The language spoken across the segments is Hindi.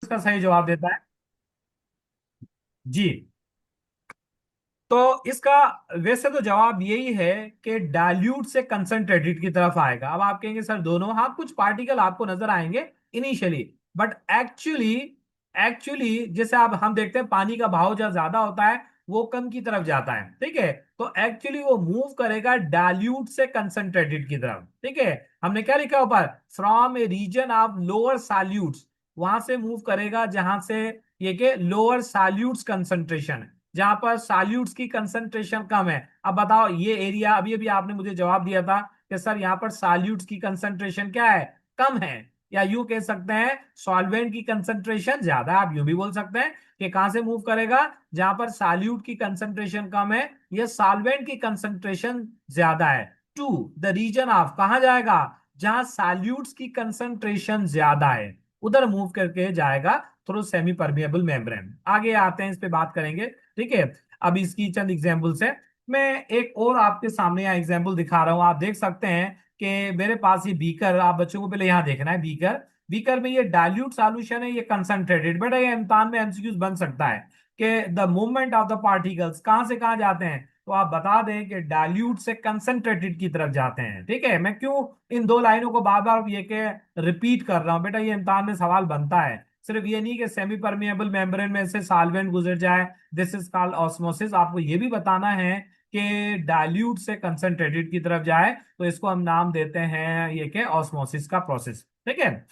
इसका सही जवाब देता है? जी। तो इसका वैसे तो जवाब यही है कि डाल्यूट से कंसंट्रेटेड की तरफ आएगा। अब आप कहेंगे सर दोनों, हाँ कुछ पार्टिकल आपको नजर आएंगे इनिशियली, बट एक्चुअली एक्चुअली जैसे आप हम देखते हैं पानी का बहाव जब ज्यादा होता है वो कम की तरफ जाता है, ठीक है। तो एक्चुअली वो मूव करेगा डाल्यूट से कंसंट्रेटेड की तरफ, ठीक है। हमने क्या लिखा ऊपर, from a region of lower solutes, वहां से मूव करेगा जहां से ये के लोअर सॉल्यूट्स कंसंट्रेशन, जहां पर सॉल्यूट्स की कंसंट्रेशन कम है। अब बताओ ये एरिया, अभी अभी आपने मुझे जवाब दिया था कि सर यहाँ पर सॉल्यूट्स की कंसंट्रेशन क्या है, कम है, या यूं कह सकते हैं सॉल्वेंट की कंसंट्रेशन ज्यादा है। आप यूं भी बोल सकते हैं कि कहां से मूव करेगा, जहां पर सॉल्यूट की कंसंट्रेशन कम है या सॉल्वेंट की कंसंट्रेशन ज्यादा है। टू द रीजन ऑफ, कहां जाएगा, जहां सॉल्यूट्स की कंसंट्रेशन ज्यादा है, उधर मूव करके जाएगा थ्रू सेमी परमिएबल मेम्ब्रेन। आगे आते हैं, इस पे बात करेंगे, ठीक है। अब इसकी चंद एग्जांपल्स है। मैं एक और आपके सामने यहाँ एग्जांपल दिखा रहा हूं, आप देख सकते हैं कि मेरे पास ये बीकर, आप बच्चों को पहले यहाँ देखना है, बीकर, बीकर में ये डाइल्यूट सॉल्यूशन है, ये कंसंट्रेटेड। बेटा ये इम्तिहान में एमसीक्यूज बन सकता है कि the movement of the particles कहां से कहां जाते हैं, तो आप बता दें कि डाइल्यूट से कंसंट्रेटेड की तरफ जाते हैं, ठीक है। मैं क्यों इन दो लाइनों को बार बार ये के रिपीट कर रहा हूं, बेटा ये इम्तिहान में सवाल बनता है। सिर्फ ये नहीं कि सेमी परमिएबल मेम्ब्रेन में से सॉल्वेंट गुजर जाए, दिस इज कॉल्ड ऑस्मोसिस। आपको ये भी बताना है कि डाइल्यूट से कंसंट्रेटेड की तरफ जाए तो इसको हम नाम देते हैं ये के ऑस्मोसिस का प्रोसेस, ठीक है।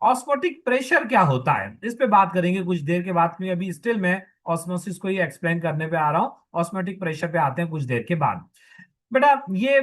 ऑस्मोटिक प्रेशर क्या होता है, इस पे बात करेंगे कुछ देर के बाद, क्योंकि अभी स्टिल मैं ऑस्मोसिस को ही एक्सप्लेन करने पे आ रहा हूं। ऑस्मोटिक प्रेशर पे आते हैं कुछ देर के बाद। बेटा ये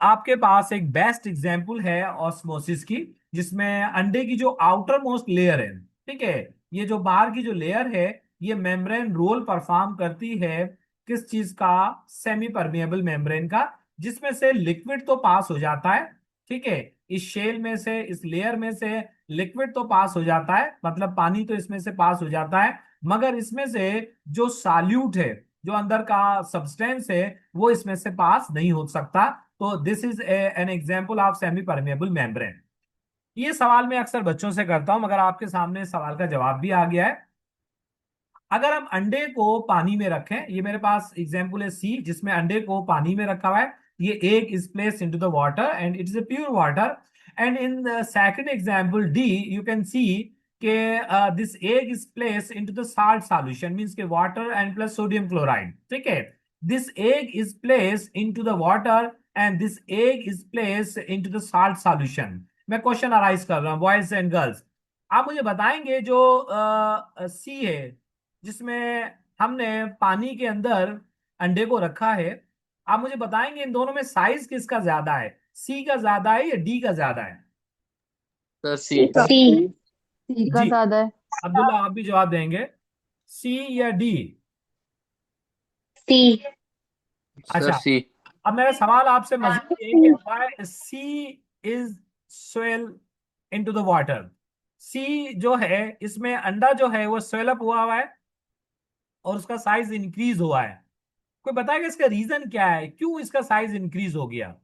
आपके पास एक बेस्ट एग्जांपल है ऑस्मोसिस की, जिसमें अंडे की जो आउटर मोस्ट लेयर है, ठीक है, ये जो बाहर की जो लेयर है, ये मेम्ब्रेन रोल परफॉर्म करती है किस चीज का, सेमी परमिएबल मेम्ब्रेन का, जिसमें से लिक्विड तो पास हो जाता है, ठीक है। इस शेल में से, इस लेयर में से लिक्विड तो पास हो जाता है, मतलब पानी तो इसमें से पास हो जाता है, मगर इसमें से जो सॉल्यूट है, जो अंदर का सब्सटेंस है, वो इसमें से पास नहीं हो सकता। तो this is an example of semi permeable membrane. ये सवाल मैं अक्सर बच्चों से करता हूं, मगर आपके सामने सवाल का जवाब भी आ गया है। अगर हम अंडे को पानी में रखें, ये मेरे पास एग्जांपल है सी, जिसमें अंडे को पानी में रखा हुआ है, ये egg is placed into the water and it is a pure water, and in the second example D you can see के this egg is placed into the salt solution, means के water and plus sodium chloride, ठीक है। This egg is placed into the water and this egg is placed into the salt solution. मैं क्वेश्चन अराइज कर रहा हूं, बॉयज एंड गर्ल्स, आप मुझे बताएंगे जो सी है, जिसमें हमने पानी के अंदर अंडे को रखा है, आप मुझे बताएंगे इन दोनों में साइज किसका ज्यादा है, सी का ज्यादा है या डी का ज्यादा है? सर सी। सी। सी का जी, ज्यादा है। अब्दुल्ला आप भी जवाब देंगे, सी या डी? सी। सर अच्छा, सी। अब मेरा सवाल आपसे मजीद ये है कि why C is swell into the water. C जो है, इसमें अंडा जो है वो स्वेल अप हुआ हुआ है और उसका साइज इंक्रीज हुआ है। कोई बताएगा इसका रीजन क्या है, क्यों इसका साइज इंक्रीज हो गया?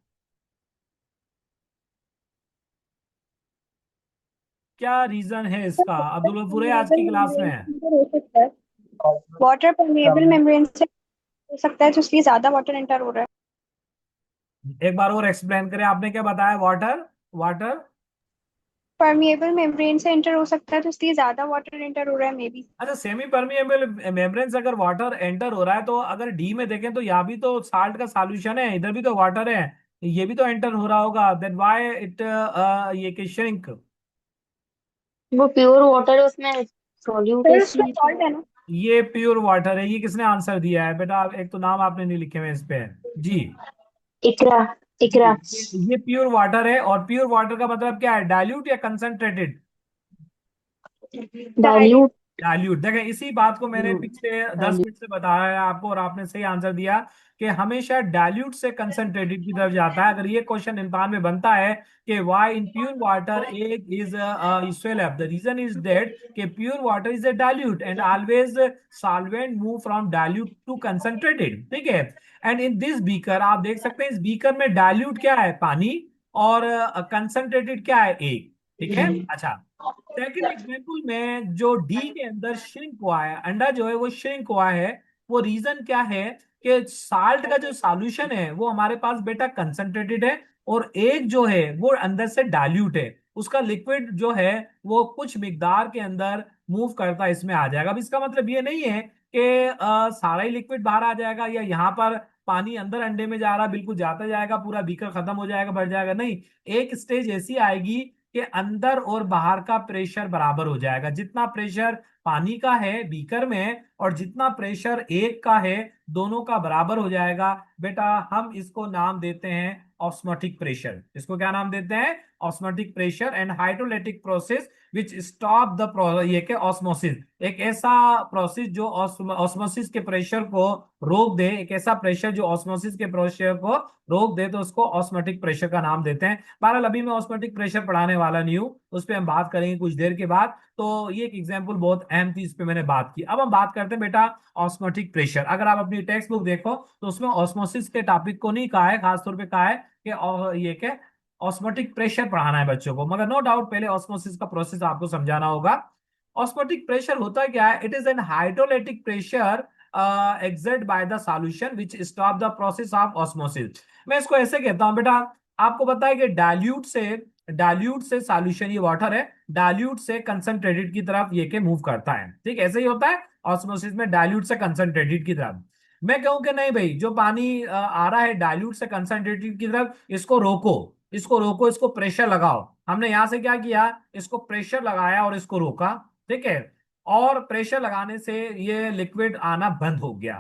क्या रीजन है इसका? अब्दुल पूरे आज परमेएबल की क्लास में मेम्ब्रेन है। से इंटर हो सकता है। वाटर परमेएबल मेम्ब्रेन से हो सकता है, तो इसलिए ज्यादा वाटर एंटर हो रहा है। एक बार और एक्सप्लेन करें, आपने क्या बताया, वाटर, वाटर? परमेएबल मेम्ब्रेन से एंटर हो सकता है, तो इसलिए ज्यादा वाटर एंटर हो रहा है, मे बी। अच्छा, सेमी परमिएबल मेम्ब्रेन से अगर वाटर एंटर हो रहा है, तो अगर डी में देखें तो यहाँ भी तो साल्ट का सॉल्यूशन है, इधर भी तो वाटर है, ये भी तो एंटर हो रहा होगा, देन व्हाई इट ये के श्रिंक। वो प्योर वाटर है, उसमें सॉल्यूट है, उसमें सॉल्ट है ना। ये प्योर वाटर है, ये किसने आंसर दिया है बेटा? एक तो नाम आपने नहीं लिखे हुए इस पे। जी, इकरा। इकरा। ये प्योर वाटर है, और प्योर वाटर का मतलब क्या है, डाइल्यूट या कंसंट्रेटेड? डाइल्यूट। डाइल्यूट। देखें इसी बात को मैंने पिछले 10 मिनट डाइल्यूट। से बताया है आपको, और आपने सही आंसर दिया कि हमेशा डाइल्यूट से कंसंट्रेटेड की तरफ जाता है। अगर ये क्वेश्चन इम्तिहान में बनता है कि why in pure water egg is swell up, the reason is that कि pure water is a dilute and always solvent move from dilute to concentrated, ठीक है। एंड इन दिस बीकर आप देख सकते हैं, इस बीकर में डाइल्यूट क्या है, पानी, और कंसंट्रेटेड क्या है, एग, ठीक है। अच्छा, सेकंड एग्जाम्पल में जो डी के अंदर श्रिंक हुआ है, अंडा जो है वो श्रिंक हुआ है, वो रीजन क्या है कि साल्ट का जो सॉल्यूशन है वो हमारे पास बेटा कंसंट्रेटेड है, और एक जो है वो अंदर से डाइल्यूट है, उसका लिक्विड जो है वो कुछ मिकदार के अंदर मूव करता है, इसमें आ जाएगा। अब इसका मतलब ये नहीं है कि सारा ही लिक्विड बाहर आ जाएगा, या यहाँ पर पानी अंदर अंडे में जा रहा बिल्कुल जाता जाएगा, पूरा बीकर खत्म हो जाएगा, भर जाएगा, नहीं। एक स्टेज ऐसी आएगी कि अंदर और बाहर का प्रेशर बराबर हो जाएगा। जितना प्रेशर पानी का है बीकर में और जितना प्रेशर एक का है, दोनों का बराबर हो जाएगा। बेटा हम इसको नाम देते हैं ऑस्मोटिक प्रेशर। इसको क्या नाम देते हैं? Osmotic pressure. And hydrolytic process which stop the ये के ऑस्मोसिस, एक ऐसा प्रोसेस जो ऑस्मोसिस के प्रेशर को रोक दे, एक ऐसा प्रेशर जो ऑस्मोसिस के प्रेशर को रोक दे, तो उसको ऑस्मोटिक प्रेशर का नाम देते हैं। बहरहाल अभी मैं ऑस्मोटिक प्रेशर पढ़ाने वाला नहीं हूँ, उस पर हम बात करेंगे कुछ देर के बाद। तो ये एक एग्जांपल बहुत अहम थी, इस पे मैंने बात की। अब हम बात करते हैं बेटा ऑस्मोटिक प्रेशर। अगर आप अपनी टेक्स्ट बुक देखो तो उसमें ऑस्मोसिस के टॉपिक को नहीं कहा है, खासतौर पे कहा है कि ये क्या ऑस्मोटिक प्रेशर पढ़ाना है बच्चों को, मगर नो डाउट पहले ऑस्मोसिस का प्रोसेस आपको समझाना होगा। ऑस्मोटिक प्रेशर होता क्या है? It is an hydrolytic pressure exerted by the solution which stop the process of osmosis। मैं इसको ऐसे कहता हूं बेटा, आपको पता है कि डाइल्यूट से सॉल्यूशन, ये वाटर है, डाइल्यूट से कंसंट्रेटेड की तरफ ये के मूव करता है, ठीक, ऐसे ही होता है ऑस्मोसिस में, डाइल्यूट से कंसंट्रेटेड की तरफ। मैं कहूं कि नहीं भाई, जो पानी आ रहा है डाइल्यूट से कंसंट्रेटेड की तरफ, इसको रोको, इसको रोको, इसको प्रेशर लगाओ। हमने यहां से क्या किया, इसको प्रेशर लगाया और इसको रोका, ठीक है, और प्रेशर लगाने से ये लिक्विड आना बंद हो गया।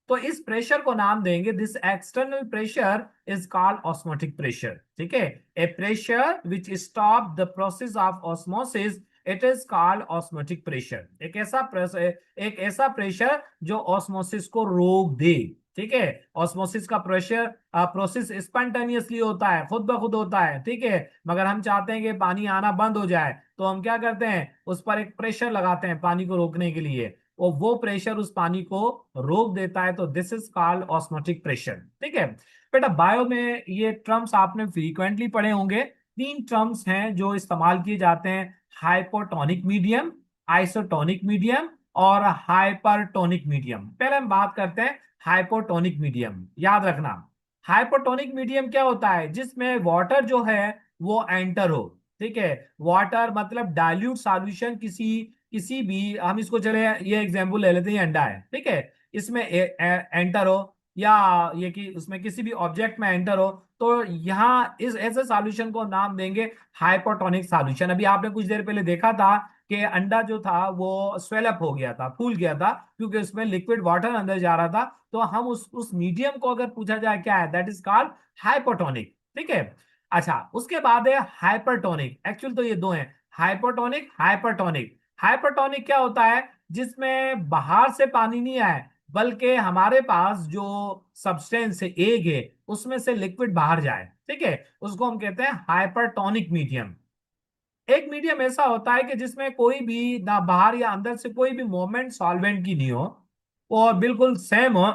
तो इस प्रेशर को नाम देंगे, this external pressure is called osmotic pressure, ठीक है। A pressure which stop the process of osmosis, it is called osmotic pressure. एक ऐसा प्रेशर जो ऑस्मोसिस को रोक दे, ठीक है। ऑस्मोसिस का प्रेशर प्रोसेस स्पॉन्टेनियसली होता है, खुद ब खुद होता है, ठीक है, मगर हम चाहते हैं कि पानी आना बंद हो जाए, तो हम क्या करते हैं, उस पर एक प्रेशर लगाते हैं पानी को रोकने के लिए, और वो प्रेशर उस पानी को रोक देता है, तो this is called osmotic pressure, ठीक है। बेटा बायो में ये टर्म्स आपने फ्रीक्वेंटली पढ़े होंगे। तीन टर्म्स हैं जो इस्तेमाल किए जाते हैं, हाइपोटोनिक मीडियम, आइसोटोनिक मीडियम और हाइपरटोनिक मीडियम। पहले हम बात करते हैं हाइपोटोनिक मीडियम। याद रखना, हाइपोटोनिक मीडियम क्या होता है? जिसमें वाटर जो है वो एंटर हो, ठीक है। वाटर मतलब डाइल्यूट सॉल्यूशन, किसी किसी भी, हम इसको चले ये एग्जांपल ले लेते हैं, अंडा है, ठीक है, इसमें एंटर हो, या ये कि उसमें किसी भी ऑब्जेक्ट में एंटर हो, तो यहाँ इस ऐसे सॉल्यूशन को नाम देंगे हाइपोटोनिक सॉल्यूशन। अभी आपने कुछ देर पहले देखा था कि अंडा जो था वो स्वेलअप हो गया था, फूल गया था, क्योंकि उसमें लिक्विड वाटर अंदर जा रहा था। तो हम उस मीडियम को अगर पूछा जाए क्या है, दैट इज कॉल्ड हाइपोटोनिक, ठीक है। अच्छा, उसके बाद है हाइपरटोनिक। एक्चुअल तो ये दो हैं, हाइपोटोनिक, हाइपरटोनिक। हाइपरटोनिक क्या होता है? जिसमें बाहर से पानी नहीं आए, बल्कि हमारे पास जो सब्सटेंस है, एग है, उसमें से लिक्विड बाहर जाए, ठीक है, उसको हम कहते हैं हाइपरटोनिक मीडियम। एक मीडियम ऐसा होता है कि जिसमें कोई भी ना बाहर या अंदर से कोई भी मूवमेंट सॉल्वेंट की नहीं हो, और बिल्कुल सेम हो,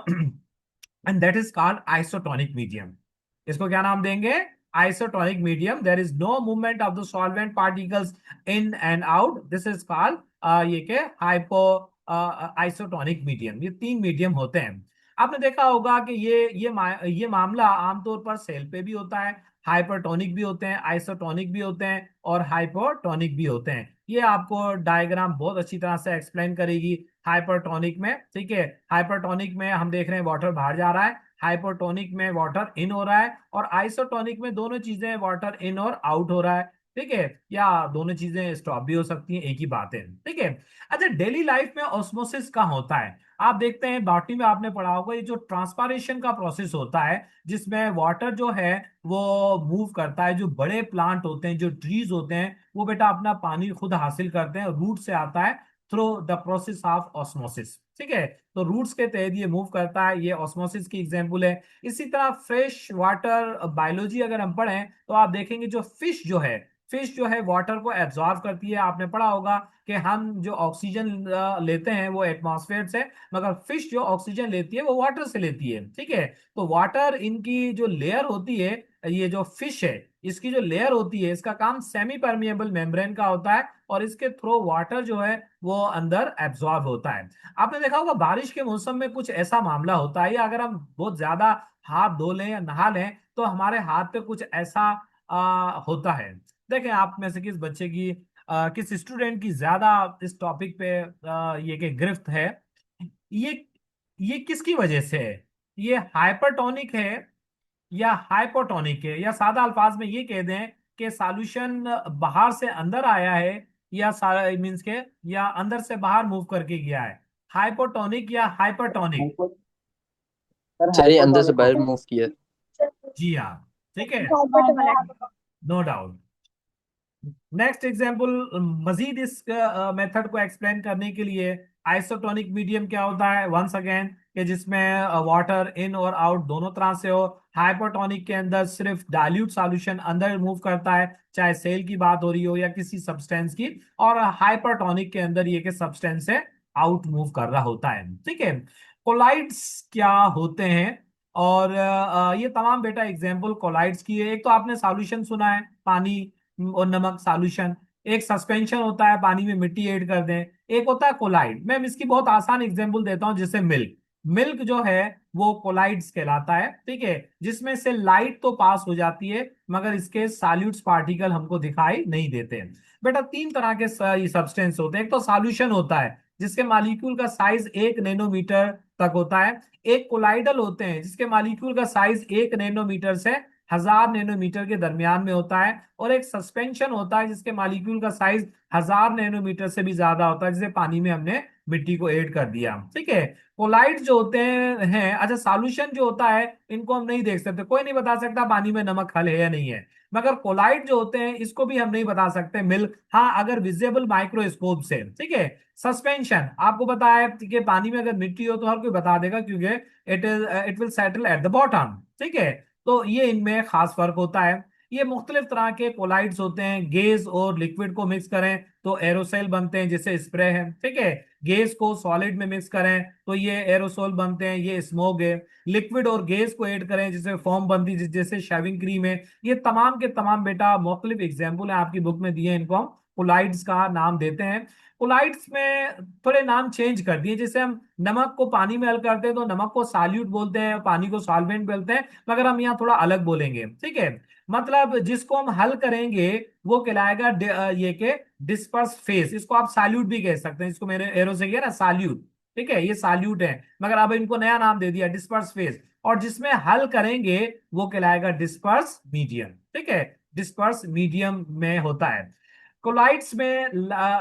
and that is called isotonic medium. इसको क्या नाम देंगे? Isotonic medium. There is no movement of the solvent particles in and out, this is called ये के हाइपो आइसोटोनिक मीडियम। ये तीन मीडियम होते हैं। आपने देखा होगा कि ये मामला आमतौर पर सेल पे भी होता है, हाइपरटोनिक भी होते हैं, आइसोटोनिक भी होते हैं और हाइपोटोनिक भी होते हैं। ये आपको डायग्राम बहुत अच्छी तरह से एक्सप्लेन करेगी हाइपरटोनिक में, ठीक है। हाइपरटोनिक में हम देख रहे हैं वाटर बाहर जा रहा है, हाइपोटोनिक में वाटर इन हो रहा है, और आइसोटोनिक में दोनों चीजें, वाटर इन और आउट हो रहा है, ठीक है, या दोनों चीजें स्टॉप भी हो सकती हैं, एक ही बात है, ठीक है। अच्छा, डेली लाइफ में ऑस्मोसिस का होता है, आप देखते हैं बॉटनी में आपने पढ़ा होगा, ये जो ट्रांसपायरेशन का प्रोसेस होता है, जिसमें वाटर जो है वो मूव करता है। जो बड़े प्लांट होते हैं, जो ट्रीज होते हैं, वो बेटा अपना पानी खुद हासिल करते हैं, रूट से आता है through the process of osmosis, ठीक है। तो रूट्स के तहत ये मूव करता है, ये ऑस्मोसिस की एग्जांपल है। इसी तरह फ्रेश वाटर बायोलॉजी अगर हम पढ़ें तो आप देखेंगे जो फिश जो है वाटर को एब्जॉर्ब करती है। आपने पढ़ा होगा कि हम जो ऑक्सीजन लेते हैं वो एटमॉस्फेयर से, मगर फिश जो ऑक्सीजन लेती है वो वाटर से लेती है, ठीक है। तो वाटर इनकी जो लेयर होती है, ये जो फिश है, इसकी जो लेयर होती है इसका काम सेमी परमिएबल मेम्ब्रेन का होता है, और इसके थ्रू वाटर जो है वो अंदर एब्जॉर्ब होता है। आपने देखा होगा बारिश के मौसम में कुछ ऐसा मामला होता है, या अगर हम बहुत ज्यादा हाथ धो लें या नहा लें तो हमारे हाथ पे कुछ ऐसा होता है। देखें आप में से किस बच्चे की किस स्टूडेंट की ज्यादा इस टॉपिक पे ये के गिरफ्त है। ये ये किसकी वजह से है? ये हाइपरटोनिक है या हाइपोटोनिक है, या सादा अल्फाज में ये कह दें कि सॉल्यूशन बाहर से अंदर आया है, या मींस के या अंदर से बाहर मूव करके गया है। हाइपोटोनिक या हाइपरटोनिक? चलिए अंदर से बाहर मूव किया। जी हाँ, ठीक है, hypertonic. No doubt. Next example, Majid इस मेथड को एक्सप्लेन करने के लिए, आइसोटोनिक मीडियम क्या होता है, वंस अगेन, कि जिसमें वाटर इन और आउट दोनों तरह से हो। हाइपोटोनिक के अंदर सिर्फ डाइल्यूट सॉल्यूशन अंदर मूव करता है, चाहे सेल की बात हो रही हो या किसी सब्सटेंस की, और हाइपरटोनिक के अंदर ये कि सब्सटेंस से आउट मूव कर रहा होता है, ठीक है। कोलाइड्स क्या होते हैं? और ये तमाम बेटा एग्जाम्पल कोलाइड्स की है। एक तो आपने सॉल्यूशन सुना है, पानी और नमक सॉल्यूशन। एक सस्पेंशन होता है, पानी में मिट्टी ऐड कर दें। एक होता है कोलाइड। मैं इसकी बहुत आसान एग्जांपल देता हूं, जैसे मिल्क। मिल्क जो है वो कोलाइड्स कहलाता है, ठीक है, जिसमें से लाइट तो पास हो जाती है मगर इसके सॉल्यूट्स पार्टिकल हमको दिखाई नहीं देते हैं। बेटा तीन तरह के सब्सटेंस होते हैं। एक तो सॉल्यूशन होता है जिसके मॉलिक्यूल का साइज 1 नैनोमीटर तक होता है। एक कोलाइडल होते हैं जिसके मॉलिक्यूल का साइज 1 नैनोमीटर से 1000 नैनोमीटर के दरमियान में होता है। और एक सस्पेंशन होता है जिसके मॉलिक्यूल का साइज 1000 नैनोमीटर से भी ज्यादा होता है, जैसे पानी में हमने मिट्टी को ऐड कर दिया, ठीक है। कोलाइड जो होते हैं, अच्छा सॉल्यूशन जो होता है इनको हम नहीं देख सकते, कोई नहीं बता सकता पानी में नमक हल है या नहीं है। मगर कोलाइड जो होते हैं इसको भी हम नहीं बता सकते मिल्क, हाँ अगर विजिबल माइक्रोस्कोप से, ठीक है। सस्पेंशन आपको पता है कि पानी में अगर मिट्टी हो तो हर कोई बता देगा, क्योंकि it will settle at the bottom, ठीक है। तो ये इनमें खास फर्क होता है। ये मुख्तलिफ तरह के कोलाइड्स होते हैं। गैस और लिक्विड को मिक्स करें तो एरोसेल बनते हैं, जैसे स्प्रे है, ठीक है। गैस को सॉलिड में मिक्स करें तो ये एरोसोल बनते हैं, ये स्मोक है। लिक्विड और गैस को ऐड करें जैसे फोम बनती है, जैसे शेविंग क्रीम है। ये तमाम के तमाम बेटा मुख्तलिफ एग्जाम्पल है, आपकी बुक में दिए हैं, इनको हम कोलाइड्स का नाम देते हैं। कोलाइड्स में थोड़े नाम चेंज कर दिए, जैसे हम नमक को पानी में हल करते हैं तो नमक को सॉल्यूट बोलते हैं, पानी को सॉल्वेंट बोलते हैं, मगर हम यहाँ थोड़ा अलग बोलेंगे, ठीक है। मतलब जिसको हम हल करेंगे वो कहलाएगा ये के डिस्पर्स फेस। इसको आप सॉल्यूट भी कह सकते हैं, इसको मेरे एरो से किया ना सॉल्यूट, ठीक है, ये सॉल्यूट है, मगर अब इनको नया नाम दे दिया डिस्पर्स फेस। और जिसमें हल करेंगे वो कहलाएगा डिस्पर्स मीडियम, ठीक है, डिस्पर्स मीडियम में होता है। कोलाइड्स में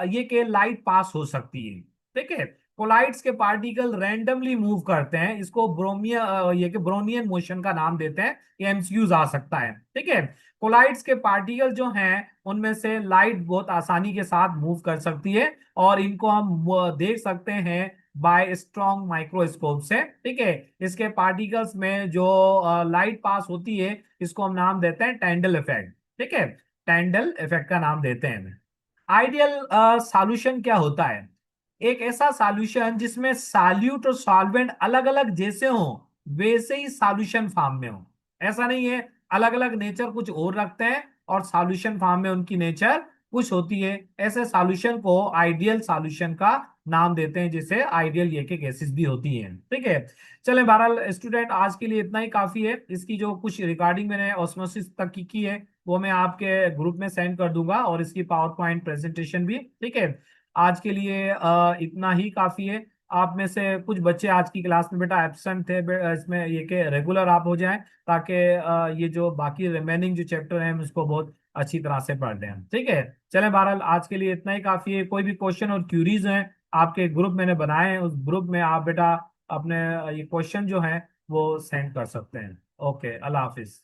ये के लाइट पास हो सकती है, ठीक है। कोलाइड्स के पार्टिकल रैंडमली मूव करते हैं, इसको ये के ब्रोनियन मोशन का नाम देते हैं, ये एमसीक्यूज आ सकता है, ठीक है। कोलाइड्स के पार्टिकल जो हैं उनमें से लाइट बहुत आसानी के साथ मूव कर सकती है, और इनको हम देख सकते हैं बाय स्ट्रॉन्ग माइक्रोस्कोप से, ठीक है। इसके पार्टिकल्स में जो लाइट पास होती है इसको हम नाम देते हैं टैंडल इफेक्ट, ठीक है, टैंडल इफेक्ट का नाम देते हैं। आइडियल सॉल्यूशन क्या होता है? एक ऐसा सॉल्यूशन जिसमें सॉल्यूट और सॉल्वेंट अलग अलग जैसे हो, वैसे ही सॉल्यूशन फॉर्म में हो। ऐसा नहीं है अलग अलग नेचर कुछ और रखते हैं और सॉल्यूशन फॉर्म में उनकी नेचर कुछ होती है। ऐसे सॉल्यूशन को आइडियल सॉल्यूशन का नाम देते हैं, जिसे आइडियल ये के केसेस भी होती हैं, ठीक है। चलें बहरहाल स्टूडेंट, आज के लिए इतना ही काफी है। इसकी जो कुछ रिकॉर्डिंग मैंने ऑस्मोसिस तक की है वो मैं आपके ग्रुप में सेंड कर दूंगा, और इसकी पावर पॉइंट प्रेजेंटेशन भी, ठीक है। आज के लिए इतना ही काफी है। आप में से कुछ बच्चे आज की क्लास में बेटा एब्सेंट थे, इसमें ये कि रेगुलर आप हो जाएं, ताकि ये जो बाकी रिमेनिंग जो चैप्टर हैं हम उसको बहुत अच्छी तरह से पढ़ लें, ठीक है। चलें बहरहाल आज के लिए इतना ही काफी है। कोई भी क्वेश्चन और क्यूरीज हैं, आपके ग्रुप मैंने बनाए हैं, उस ग्रुप में आप बेटा अपने ये क्वेश्चन जो हैं वो सेंड कर सकते हैं। ओके, अल्लाह हाफिज।